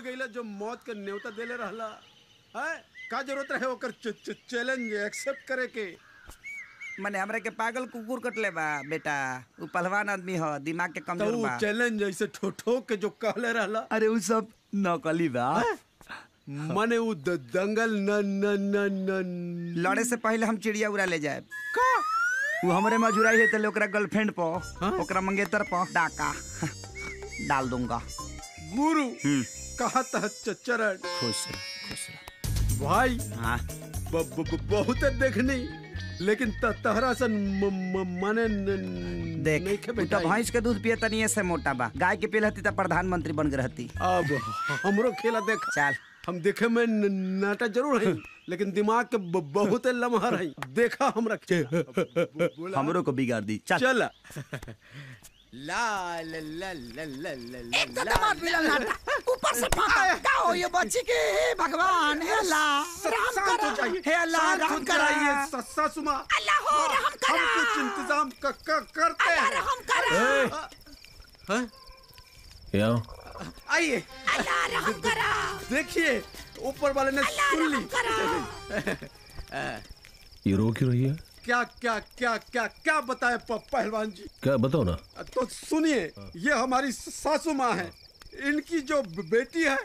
गईला जो मौत के न्योता देले रहला है का जरूरत रहे ओकर चैलेंज एक्सेप्ट करे के मने हमरे के पागल कुकुर कटले बा बेटा उ पहलवान आदमी ह दिमाग के कमजोर बा तो चैलेंज ऐसे ठोठो के जो कहले रहला अरे उ सब नकली बा माने उ दंगल न न न न लड़े से पहले हम चिड़िया उड़ा ले जाए का वो हमरे मजुराई है तो ओकरा गर्लफ्रेंड प ओकरा मंगेतर प डाका डाल दूंगा गुरु कहा था चरण खुश भाई हाँ बहुत देखनी लेकिन तहरा सन माने देख बेटा भैंस के दूध पिए तनी ऐसे मोटा बा गाय के पिलहती त प्रधानमंत्री बन गई रहती अब हमरो खेला देख चल हम देखे में नाटा जरूर है लेकिन दिमाग के बहुत लम्हा है देखा हमरा हमरो को बिगाड़ दी चल ला ला ला ला ला ला एक तो दमाद मिला नाटा ऊपर से फाटा क्या हो ये बच्ची के भगवान हे अल्लाह रहम करो हे अल्लाह रहम कराइए सस्सा सुमा अल्लाह हो रहम करा हम कुछ इंतजाम करते हैं रहम करा हैं या आइए अल्लाह रहम करा देखिए ऊपर वाले ने सुन ली ये रो क्यों रही है क्या क्या क्या क्या क्या बताए पहलवान जी क्या बताओ ना तो सुनिए ये हमारी सासू माँ है इनकी जो बेटी है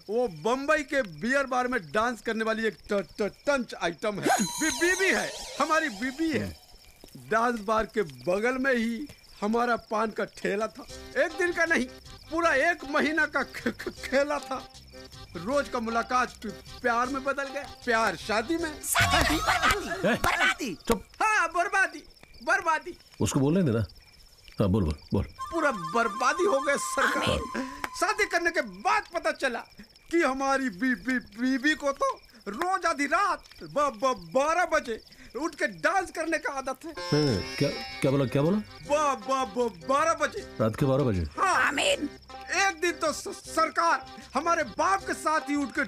वो बम्बई के बियर बार में डांस करने वाली एक टंच आइटम है बीबी है हमारी बीबी है डांस बार के बगल में ही हमारा पान का ठेला था एक दिन का नहीं पूरा 1 महीना का खेला था रोज का मुलाकात प्यार में बदल गया प्यार शादी में बर्बादी चुप हाँ बर्बादी उसको बोलने देना हाँ बोल बोल बोल पूरा बर्बादी हो गया सरकार शादी करने के बाद पता चला कि हमारी बीबी को तो रोज आधी रात 12 बजे उठ के डांस करने का आदत है क्या बोला 12 बजे रात के 12 बजे हाँ आमीन एक दिन तो सरकार हमारे बाप के साथ ही उठ के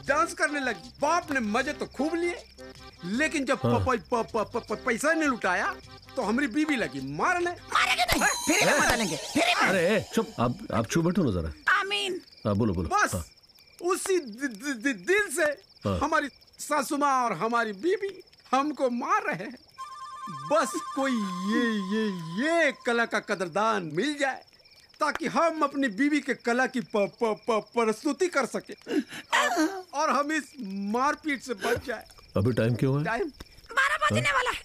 डांस करने लगी बाप ने मजे तो खूब लिए लेकिन जब पैसा नहीं लुटाया तो हमारी बीबी लगी मारने फिर मजा लेंगे अरे चुप आप चुप बैठो ना जरा आमीन हाँ बोलो बस उसी दिन से हमारी सासू माँ और हमारी बीबी हमको मार रहे हैं बस कोई ये कला का कदरदान मिल जाए ताकि हम अपनी बीवी के कला की प्रस्तुति कर सके और हम इस मारपीट से बच जाए अभी टाइम क्यों है टाइम 12 बजने वाला है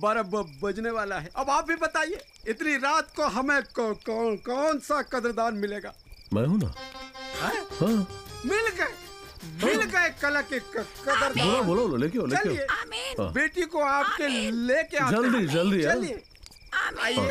12 बजने वाला है अब आप भी बताइए इतनी रात को हमें कौन सा कदरदान मिलेगा मैं हूँ ना हाँ मिल गए कला के कदर बोलो लेके चलिए बेटी को आपके लेके जल्दी चलिए आइए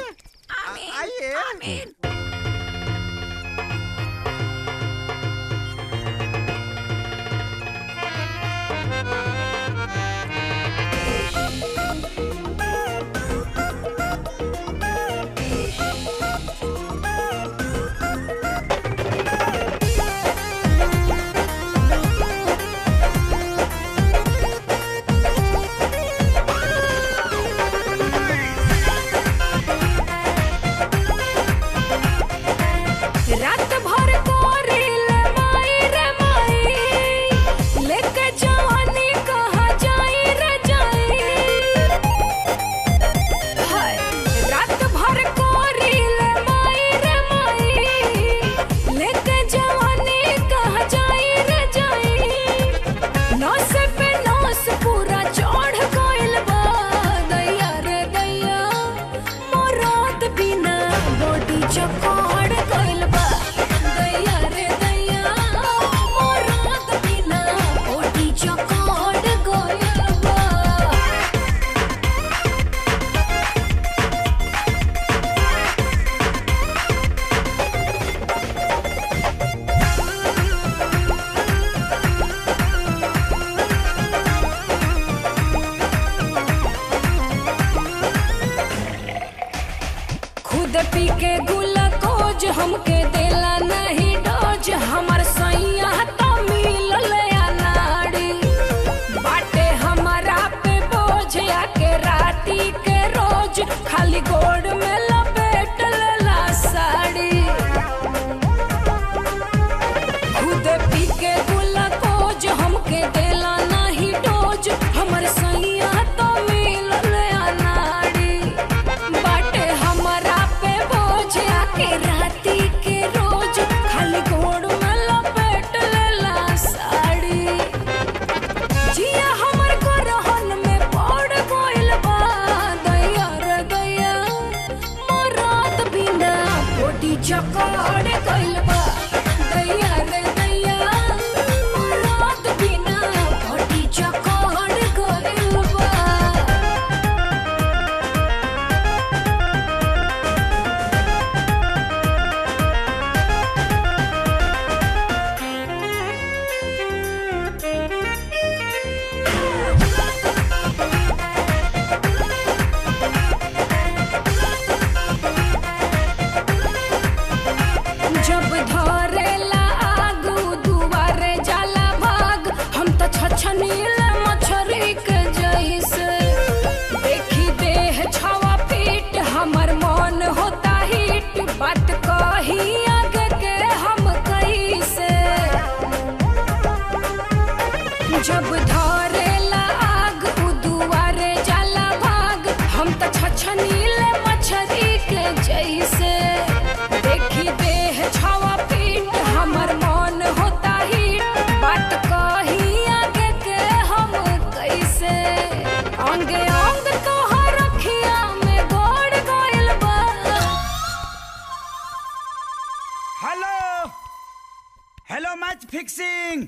हेलो मैच फिक्सिंग।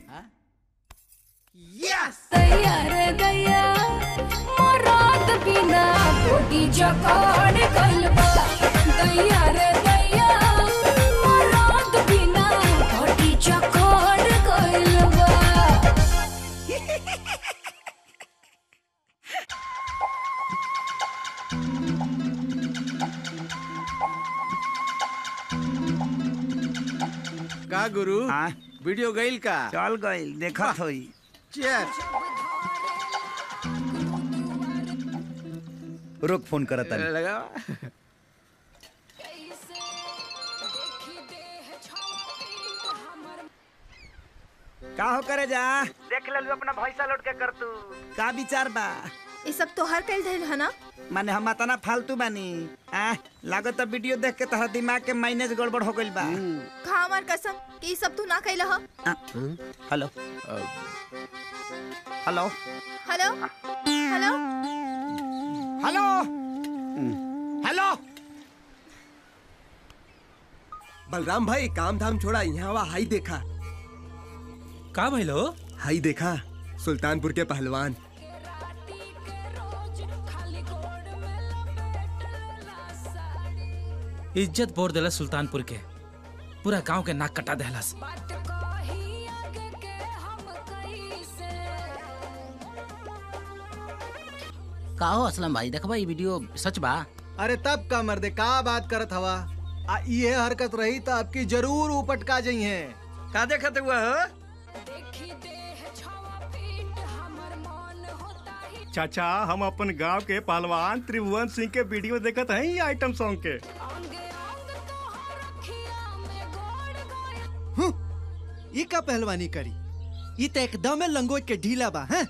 यस दैया रे दैया मराद बिना बॉडी जकाड़ गलबा। दैया रे दैया मराद बिना बॉडी जकाड़ गलबा। का गुरु हाँ? वीडियो गईल का? चल गई देखत होई। चीयर्स। रुक फोन करत तानी। लगा का हो करे जा देख ले अपना भैसा लौट के कर तू का विचार बा। ये सब तोहर कइल धइल है ना? माने हम इतना फालतू बानी लागत वीडियो देख के तहर दिमाग के माइनस गड़बड़ हो गइल बा। खा हमार कसम कि ये सब तू ना कइल ह। Hello hello hello hello hello hello. Balram भाई काम धाम छोड़ा यहाँ वा हाई देखा। का भइलो? हाई देखा सुल्तानपुर के पहलवान। इज्जत बोर देला सुल्तानपुर के, पूरा गांव के नाक कटा देहलस। का हो असलम भाई देखबा ये वीडियो सच बा? अरे तब का मर्दे का बात करत हवा। ये हरकत रही तो आपकी जरूर उपटका जाई है। का देखत हुआ हो? चाचा हम अपन गांव के पहलवान त्रिभुवन सिंह के वीडियो देखत हैं ये आइटम सॉन्ग के। ये का पहलवानी करी? ये तो एकदम लंगोट के ढीला बा हैं।